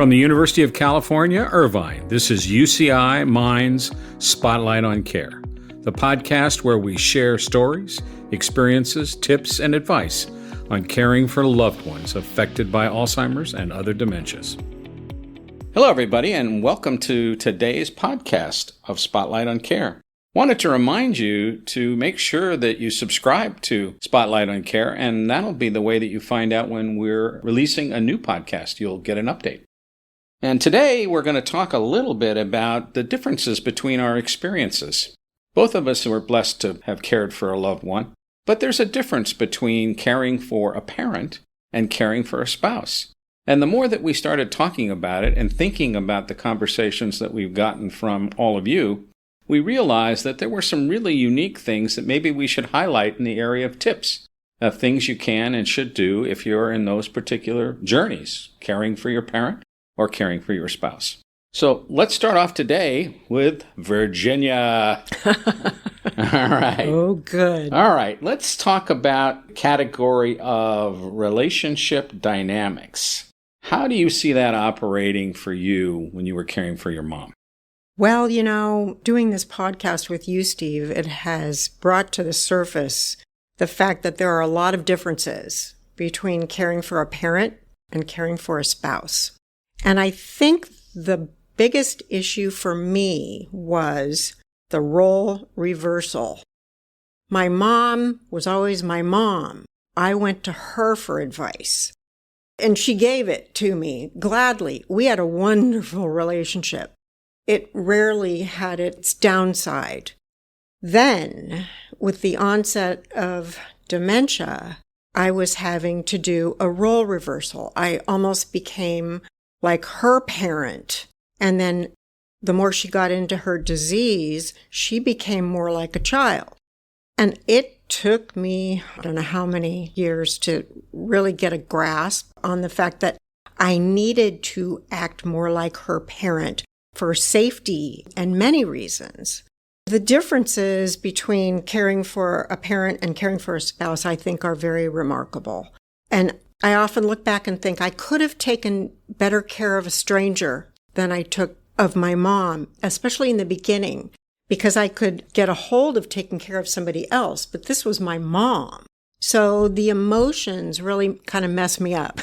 From the University of California, Irvine, this is UCI Minds Spotlight on Care, the podcast where we share stories, experiences, tips, and advice on caring for loved ones affected by Alzheimer's and other dementias. Hello, everybody, and welcome to today's podcast of Spotlight on Care. Wanted to remind you to make sure that you subscribe to Spotlight on Care, and that'll be the way that you find out when we're releasing a new podcast. You'll get an update. And today we're going to talk a little bit about the differences between our experiences. Both of us were blessed to have cared for a loved one, but there's a difference between caring for a parent and caring for a spouse. And the more that we started talking about it and thinking about the conversations that we've gotten from all of you, we realized that there were some really unique things that maybe we should highlight in the area of tips, of things you can and should do if you're in those particular journeys, caring for your parent or caring for your spouse. So let's start off today with Virginia. All right. Oh, good. All right. Let's talk about category of relationship dynamics. How do you see that operating for you when you were caring for your mom? Well, doing this podcast with you, Steve, it has brought to the surface the fact that there are a lot of differences between caring for a parent and caring for a spouse. And I think the biggest issue for me was the role reversal. My mom was always my mom. I went to her for advice, and she gave it to me gladly. We had a wonderful relationship. It rarely had its downside. Then, with the onset of dementia, I was having to do a role reversal. I almost became like her parent. And then the more she got into her disease, she became more like a child. And it took me, I don't know how many years to really get a grasp on the fact that I needed to act more like her parent for safety and many reasons. The differences between caring for a parent and caring for a spouse, I think, are very remarkable. And I often look back and think I could have taken better care of a stranger than I took of my mom, especially in the beginning, because I could get a hold of taking care of somebody else, but this was my mom. So the emotions really kind of messed me up.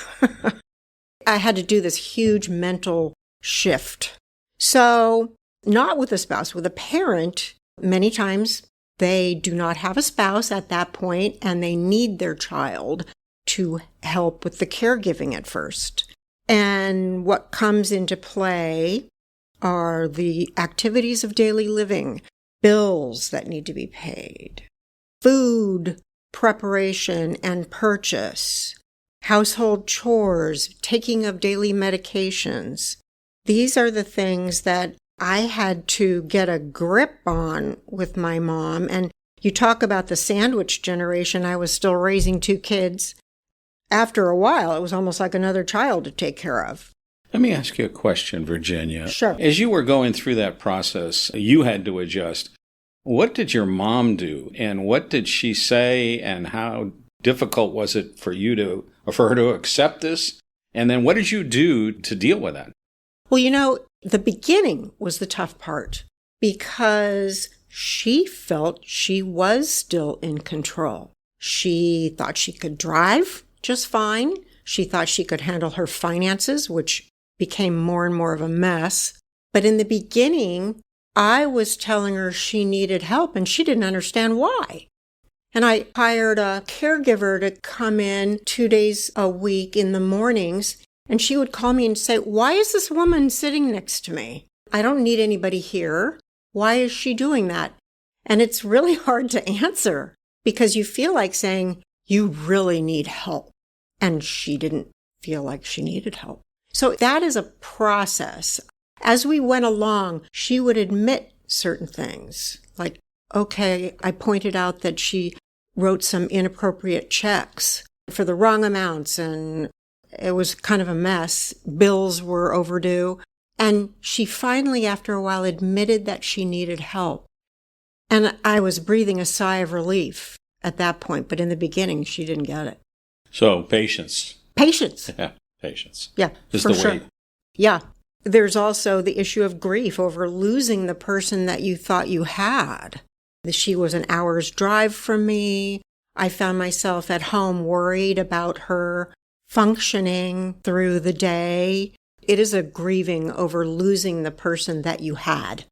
I had to do this huge mental shift. So not with a spouse, with a parent, many times they do not have a spouse at that point and they need their child to help with the caregiving at first. And what comes into play are the activities of daily living, bills that need to be paid, food preparation and purchase, household chores, taking of daily medications. These are the things that I had to get a grip on with my mom. And you talk about the sandwich generation. I was still raising 2 kids. After a while, it was almost like another child to take care of. Let me ask you a question, Virginia. Sure. As you were going through that process, you had to adjust. What did your mom do? And what did she say? And how difficult was it for her to accept this? And then what did you do to deal with that? Well, the beginning was the tough part because she felt she was still in control. She thought she could drive just fine. She thought she could handle her finances, which became more and more of a mess. But in the beginning, I was telling her she needed help and she didn't understand why. And I hired a caregiver to come in 2 days a week in the mornings. And she would call me and say, "Why is this woman sitting next to me? I don't need anybody here. Why is she doing that?" And it's really hard to answer because you feel like saying, you really need help. And she didn't feel like she needed help. So that is a process. As we went along, she would admit certain things. Like, okay, I pointed out that she wrote some inappropriate checks for the wrong amounts and it was kind of a mess. Bills were overdue. And she finally, after a while, admitted that she needed help. And I was breathing a sigh of relief at that point. But in the beginning, she didn't get it. So patience. Patience. Yeah, patience. Yeah, Is for the sure. way Yeah. There's also the issue of grief over losing the person that you thought you had. She was an hour's drive from me. I found myself at home worried about her functioning through the day. It is a grieving over losing the person that you had.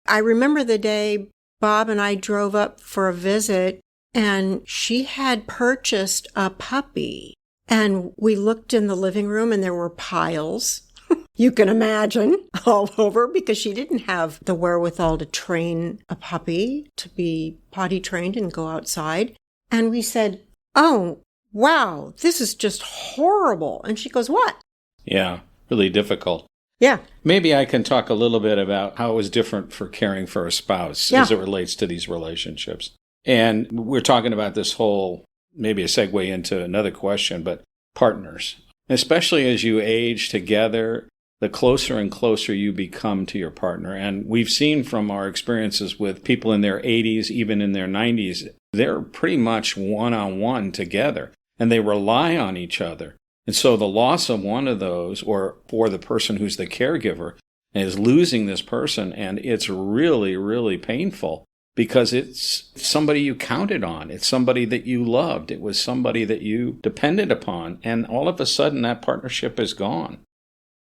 I remember the day Bob and I drove up for a visit, and she had purchased a puppy. And we looked in the living room, and there were piles, you can imagine, all over, because she didn't have the wherewithal to train a puppy to be potty trained and go outside. And we said, "Oh, wow, this is just horrible." And she goes, "What?" Yeah, really difficult. Yeah. Maybe I can talk a little bit about how it was different for caring for a spouse as it relates to these relationships. And we're talking about this whole, maybe a segue into another question, but partners. Especially as you age together, the closer and closer you become to your partner. And we've seen from our experiences with people in their 80s, even in their 90s, they're pretty much one-on-one together, and they rely on each other. And so the loss of one of those, or for the person who's the caregiver, is losing this person, and it's really, really painful because it's somebody you counted on. It's somebody that you loved. It was somebody that you depended upon, and all of a sudden that partnership is gone.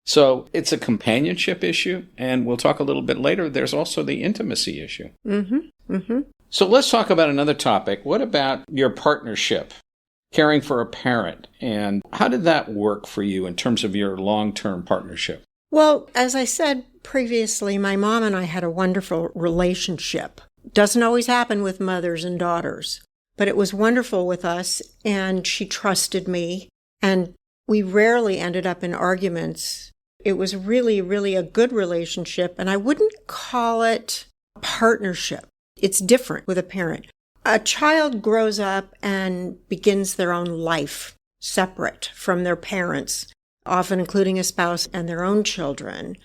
So it's a companionship issue, and we'll talk a little bit later. There's also the intimacy issue. So let's talk about another topic. What about your partnership? Caring for a parent, and how did that work for you in terms of your long-term partnership? Well, as I said previously, my mom and I had a wonderful relationship. Doesn't always happen with mothers and daughters, but it was wonderful with us, and she trusted me, and we rarely ended up in arguments. It was really, really a good relationship, and I wouldn't call it a partnership. It's different with a parent. A child grows up and begins their own life separate from their parents, often including a spouse and their own children.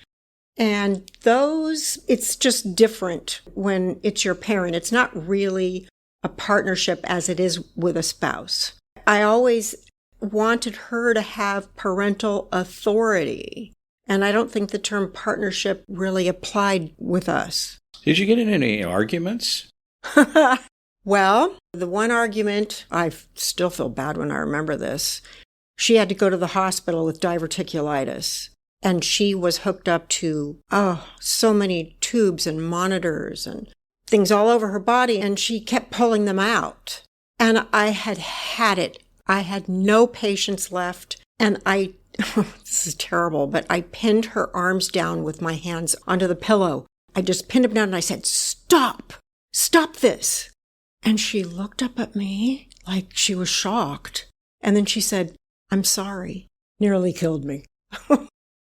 And it's just different when it's your parent. It's not really a partnership as it is with a spouse. I always wanted her to have parental authority, and I don't think the term partnership really applied with us. Did you get in any arguments? Well, the one argument, I still feel bad when I remember this, she had to go to the hospital with diverticulitis, and she was hooked up to, so many tubes and monitors and things all over her body, and she kept pulling them out. And I had it. I had no patience left, and this is terrible, but I pinned her arms down with my hands onto the pillow. I just pinned them down, and I said, "Stop this." And she looked up at me like she was shocked. And then she said, "I'm sorry." Nearly killed me.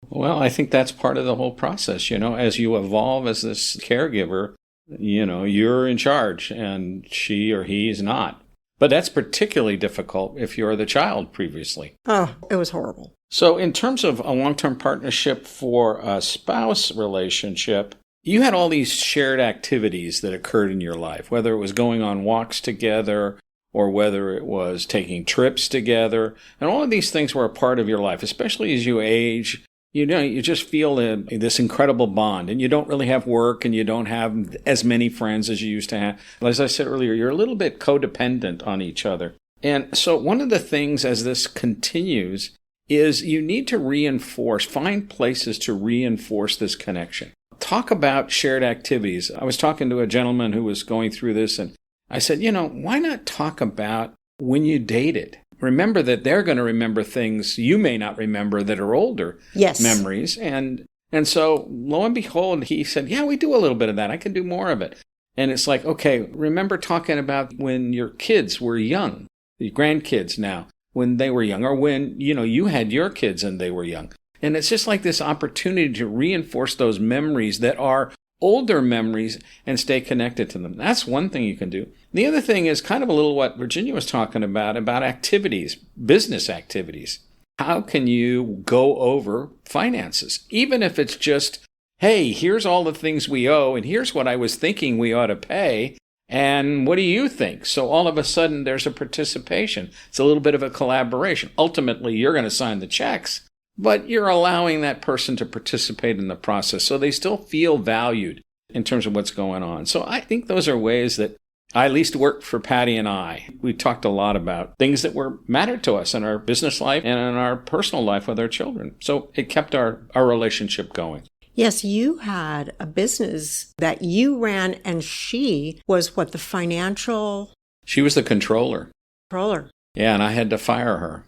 Well, I think that's part of the whole process. As you evolve as this caregiver, you're in charge and she or he is not. But that's particularly difficult if you're the child previously. Oh, it was horrible. So in terms of a long-term partnership for a spouse relationship, you had all these shared activities that occurred in your life, whether it was going on walks together or whether it was taking trips together. And all of these things were a part of your life, especially as you age. You just feel this incredible bond, and you don't really have work and you don't have as many friends as you used to have. As I said earlier, you're a little bit codependent on each other. And so one of the things as this continues is you need to find places to reinforce this connection. Talk about shared activities. I was talking to a gentleman who was going through this, and I said, why not talk about when you dated? Remember that they're going to remember things you may not remember that are older memories. And so, lo and behold, he said, yeah, we do a little bit of that. I can do more of it. And it's like, okay, remember talking about when your kids were young, your grandkids now, when they were young, or when, you had your kids and they were young. And it's just like this opportunity to reinforce those memories that are older memories and stay connected to them. That's one thing you can do. The other thing is kind of a little what Virginia was talking about activities, business activities. How can you go over finances? Even if it's just, hey, here's all the things we owe, and here's what I was thinking we ought to pay, and what do you think? So all of a sudden there's a participation. It's a little bit of a collaboration. Ultimately, you're going to sign the checks, but you're allowing that person to participate in the process so they still feel valued in terms of what's going on. So I think those are ways that I at least worked for Patty and I. We talked a lot about things that were mattered to us in our business life and in our personal life with our children. So it kept our relationship going. Yes, you had a business that you ran, and she was what, the financial... She was the controller. Controller. Yeah, and I had to fire her.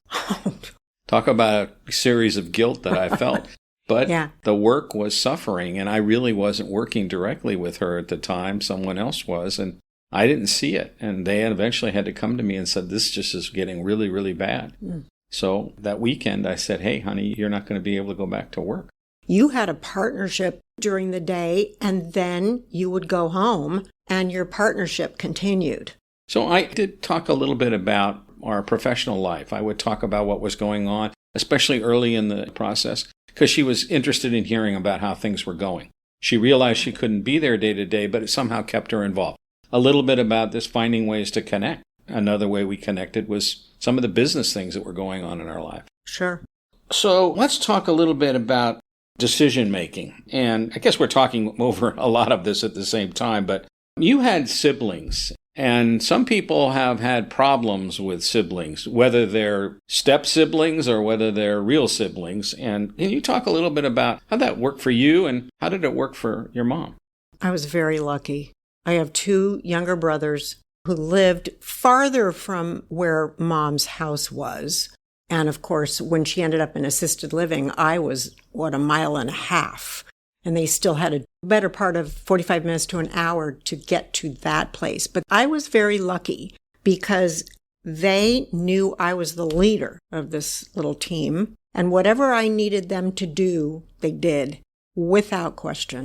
Talk about a series of guilt that I felt. But the work was suffering, and I really wasn't working directly with her at the time. Someone else was, and I didn't see it. And they eventually had to come to me and said, this just is getting really, really bad. So that weekend, I said, hey, honey, you're not going to be able to go back to work. You had a partnership during the day, and then you would go home, and your partnership continued. So I did talk a little bit about our professional life. I would talk about what was going on, especially early in the process, because she was interested in hearing about how things were going. She realized she couldn't be there day to day, but it somehow kept her involved. A little bit about this finding ways to connect. Another way we connected was some of the business things that were going on in our life. Sure. So let's talk a little bit about decision making. And I guess we're talking over a lot of this at the same time, but you had siblings. And some people have had problems with siblings, whether they're step siblings or whether they're real siblings. And can you talk a little bit about how that worked for you and how did it work for your mom? I was very lucky. I have two younger brothers who lived farther from where Mom's house was. And of course, when she ended up in assisted living, I was, a mile and a half. And they still had a better part of 45 minutes to an hour to get to that place. But I was very lucky because they knew I was the leader of this little team. And whatever I needed them to do, they did without question.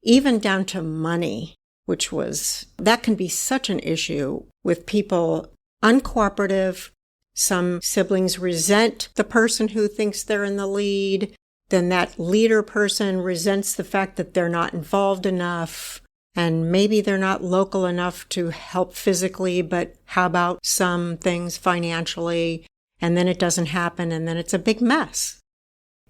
Even down to money, that can be such an issue with people uncooperative. Some siblings resent the person who thinks they're in the lead. Then that leader person resents the fact that they're not involved enough, and maybe they're not local enough to help physically, but how about some things financially? And then it doesn't happen, and then it's a big mess.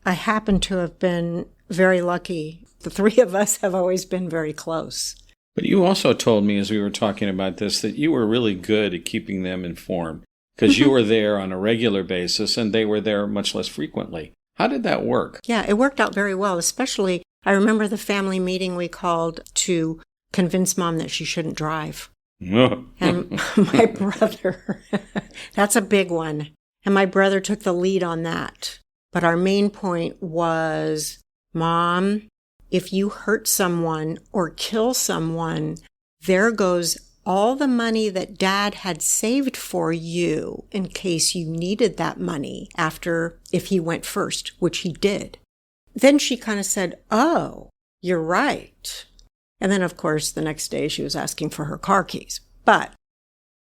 I happen to have been very lucky. The three of us have always been very close. But you also told me as we were talking about this that you were really good at keeping them informed because you were there on a regular basis and they were there much less frequently. How did that work? Yeah, it worked out very well, especially I remember the family meeting we called to convince Mom that she shouldn't drive. And my brother, that's a big one. And my brother took the lead on that. But our main point was, Mom, if you hurt someone or kill someone, there goes all the money that Dad had saved for you in case you needed that money if he went first, which he did. Then she kind of said, oh, you're right. And then, of course, the next day she was asking for her car keys. But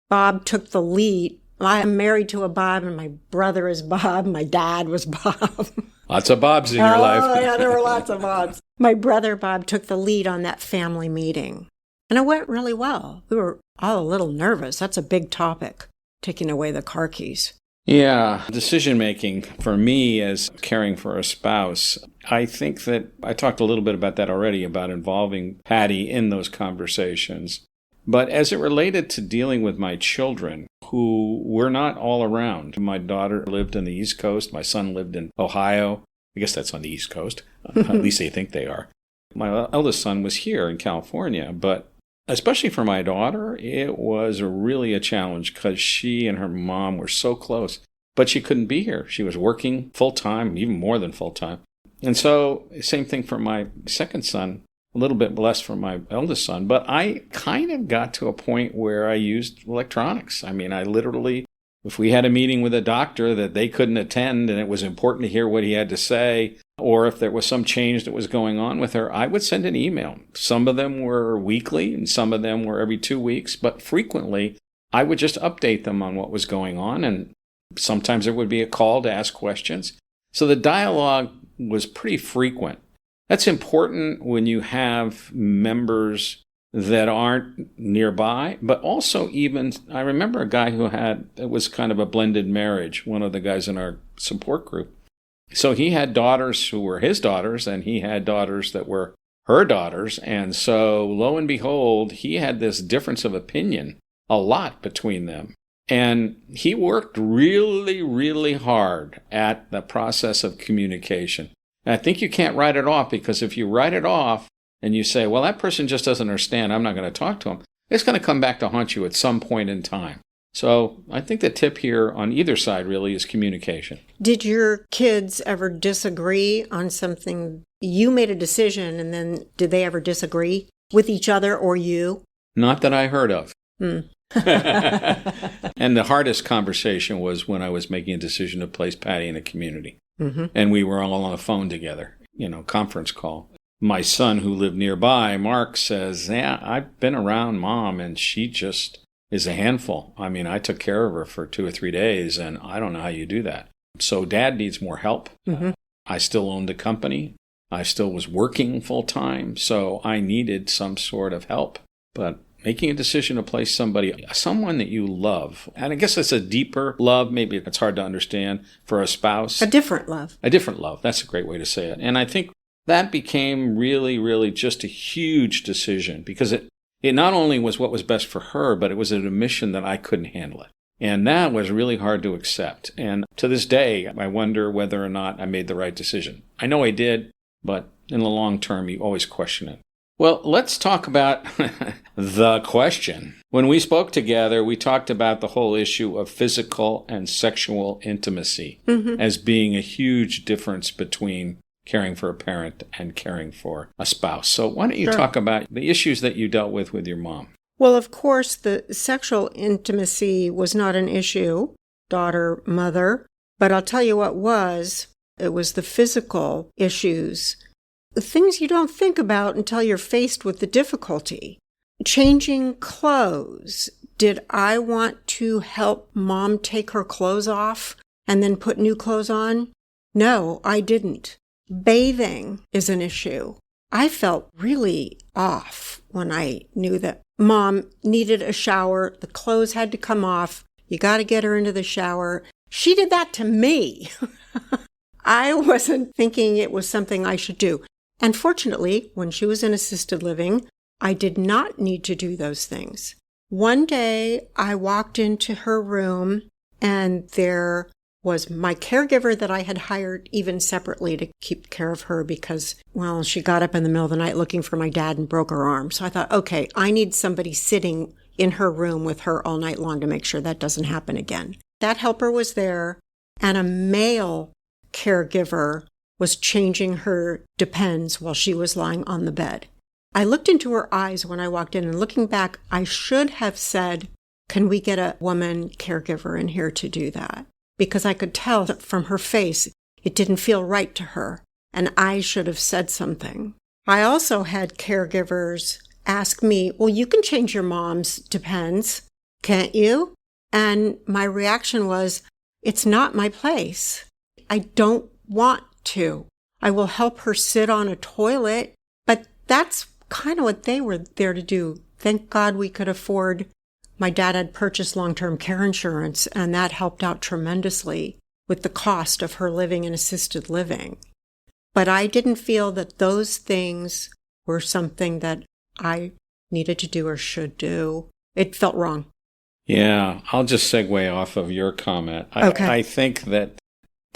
Bob took the lead. I'm married to a Bob, and my brother is Bob. My dad was Bob. Lots of Bobs in your life. Oh, yeah, there were lots of Bobs. My brother Bob took the lead on that family meeting. And it went really well. We were all a little nervous. That's a big topic, taking away the car keys. Yeah, decision-making for me as caring for a spouse, I think that I talked a little bit about that already, about involving Patty in those conversations. But as it related to dealing with my children, who were not all around. My daughter lived in the East Coast. My son lived in Ohio. I guess that's on the East Coast. At least they think they are. My eldest son was here in California, but especially for my daughter, it was really a challenge because she and her mom were so close, but she couldn't be here. She was working full-time, even more than full-time. And so same thing for my second son, a little bit less for my eldest son, but I kind of got to a point where I used electronics. I mean, I literally, if we had a meeting with a doctor that they couldn't attend and it was important to hear what he had to say, or if there was some change that was going on with her, I would send an email. Some of them were weekly and some of them were every 2 weeks, but frequently I would just update them on what was going on, and sometimes there would be a call to ask questions. So the dialogue was pretty frequent. That's important when you have members that aren't nearby, but also even, I remember a guy it was kind of a blended marriage, one of the guys in our support group. So he had daughters who were his daughters, and he had daughters that were her daughters. And so, lo and behold, he had this difference of opinion a lot between them. And he worked really, really hard at the process of communication. And I think you can't write it off, because if you write it off and you say, well, that person just doesn't understand, I'm not going to talk to him, it's going to come back to haunt you at some point in time. So I think the tip here on either side really is communication. Did your kids ever disagree on something? You made a decision, and then did they ever disagree with each other or you? Not that I heard of. Mm. And the hardest conversation was when I was making a decision to place Patty in a community. Mm-hmm. And we were all on the phone together, conference call. My son, who lived nearby, Mark, says, yeah, I've been around Mom, and she just is a handful. I mean, I took care of her for 2 or 3 days, and I don't know how you do that. So Dad needs more help. Mm-hmm. I still owned the company. I still was working full time, so I needed some sort of help. But making a decision to place someone that you love, and I guess it's a deeper love, maybe it's hard to understand for a spouse. A different love. A different love. That's a great way to say it. And I think that became really, really just a huge decision, because it not only was what was best for her, but it was an admission that I couldn't handle it. And that was really hard to accept. And to this day, I wonder whether or not I made the right decision. I know I did, but in the long term, you always question it. Well, let's talk about the question. When we spoke together, we talked about the whole issue of physical and sexual intimacy as being a huge difference between caring for a parent and caring for a spouse. So why don't you talk about the issues that you dealt with your mom? Well, of course, the sexual intimacy was not an issue, daughter, mother, but I'll tell you what was. It was the physical issues, the things you don't think about until you're faced with the difficulty. Changing clothes. Did I want to help Mom take her clothes off and then put new clothes on? No, I didn't. Bathing is an issue. I felt really off when I knew that Mom needed a shower. The clothes had to come off. You got to get her into the shower. She did that to me. I wasn't thinking it was something I should do. And fortunately, when she was in assisted living, I did not need to do those things. One day, I walked into her room, and there was my caregiver that I had hired even separately to keep care of her because, well, she got up in the middle of the night looking for my dad and broke her arm. So I thought, okay, I need somebody sitting in her room with her all night long to make sure that doesn't happen again. That helper was there, and a male caregiver was changing her Depends while she was lying on the bed. I looked into her eyes when I walked in, and looking back, I should have said, can we get a woman caregiver in here to do that? Because I could tell that from her face, it didn't feel right to her, and I should have said something. I also had caregivers ask me, well, you can change your mom's Depends, can't you? And my reaction was, it's not my place. I don't want to. I will help her sit on a toilet, but that's kind of what they were there to do. Thank God we could afford. My dad had purchased long-term care insurance, and that helped out tremendously with the cost of her living in assisted living. But I didn't feel that those things were something that I needed to do or should do. It felt wrong. Yeah, I'll just segue off of your comment. Okay. I think that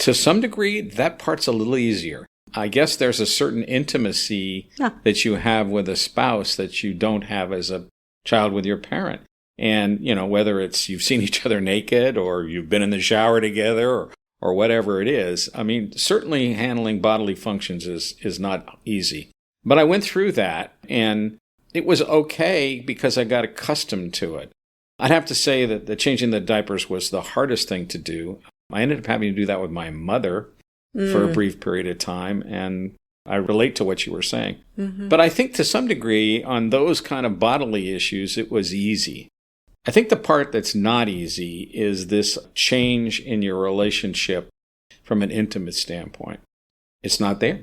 to some degree, that part's a little easier. I guess there's a certain intimacy that you have with a spouse that you don't have as a child with your parent. And, whether it's you've seen each other naked or you've been in the shower together or whatever it is, I mean, certainly handling bodily functions is not easy. But I went through that, and it was okay because I got accustomed to it. I'd have to say that the changing the diapers was the hardest thing to do. I ended up having to do that with my mother for a brief period of time, and I relate to what you were saying. Mm-hmm. But I think to some degree, on those kind of bodily issues, it was easy. I think the part that's not easy is this change in your relationship from an intimate standpoint. It's not there.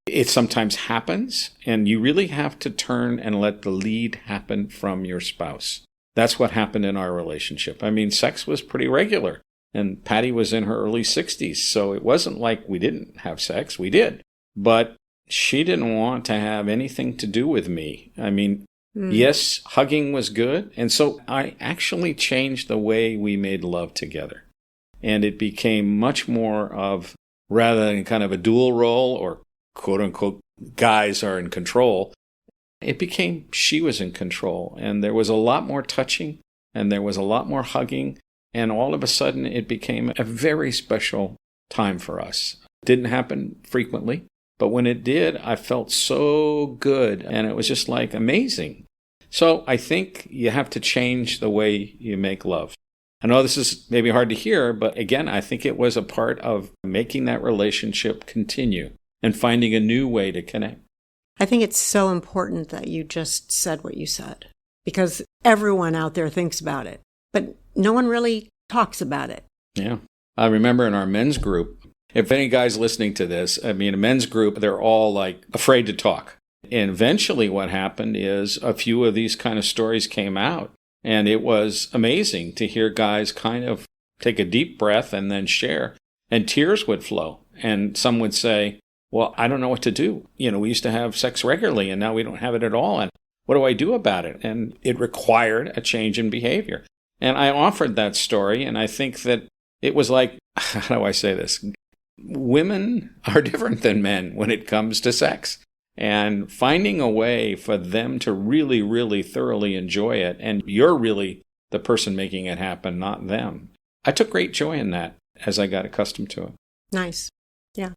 It sometimes happens, and you really have to turn and let the lead happen from your spouse. That's what happened in our relationship. I mean, sex was pretty regular. And Patty was in her early 60s, so it wasn't like we didn't have sex. We did. But she didn't want to have anything to do with me. I mean, yes, hugging was good. And so I actually changed the way we made love together. And it became much more of, rather than kind of a dual role or quote unquote, guys are in control, it became she was in control. And there was a lot more touching and there was a lot more hugging. And all of a sudden it became a very special time for us. It didn't happen frequently, but when it did, I felt so good. And it was just like amazing. So I think you have to change the way you make love. I know this is maybe hard to hear, but again, I think it was a part of making that relationship continue and finding a new way to connect. I think it's so important that you just said what you said, because everyone out there thinks about it, but no one really talks about it. Yeah. I remember in our men's group, if any guys listening to this, I mean, a men's group, they're all like afraid to talk. And eventually what happened is a few of these kind of stories came out. And it was amazing to hear guys kind of take a deep breath and then share. And tears would flow. And some would say, well, I don't know what to do. You know, we used to have sex regularly and now we don't have it at all. And what do I do about it? And it required a change in behavior. And I offered that story. And I think that it was like, how do I say this? Women are different than men when it comes to sex. And finding a way for them to really, really thoroughly enjoy it. And you're really the person making it happen, not them. I took great joy in that as I got accustomed to it. Nice. Yeah.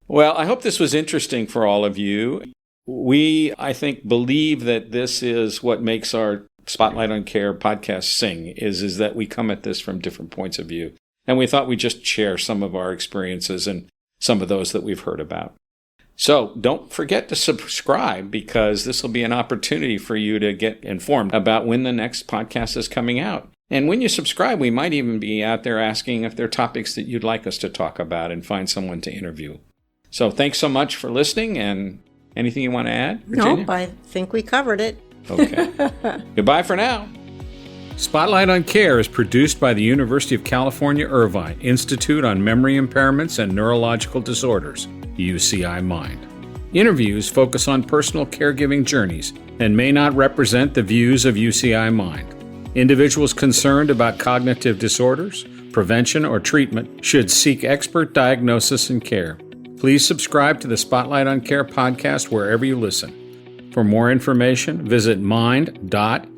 Well, I hope this was interesting for all of you. We, I think, believe that this is what makes our Spotlight on Care podcast sing, is that we come at this from different points of view. And we thought we'd just share some of our experiences and some of those that we've heard about. So don't forget to subscribe, because this will be an opportunity for you to get informed about when the next podcast is coming out. And when you subscribe, we might even be out there asking if there are topics that you'd like us to talk about and find someone to interview. So thanks so much for listening. And anything you want to add, Virginia? Nope, I think we covered it. Okay. Goodbye for now. Spotlight on Care is produced by the University of California, Irvine Institute on Memory Impairments and Neurological Disorders, UCI Mind. Interviews focus on personal caregiving journeys and may not represent the views of UCI Mind. Individuals concerned about cognitive disorders, prevention, or treatment should seek expert diagnosis and care. Please subscribe to the Spotlight on Care podcast wherever you listen. For more information, visit mind.uci.edu.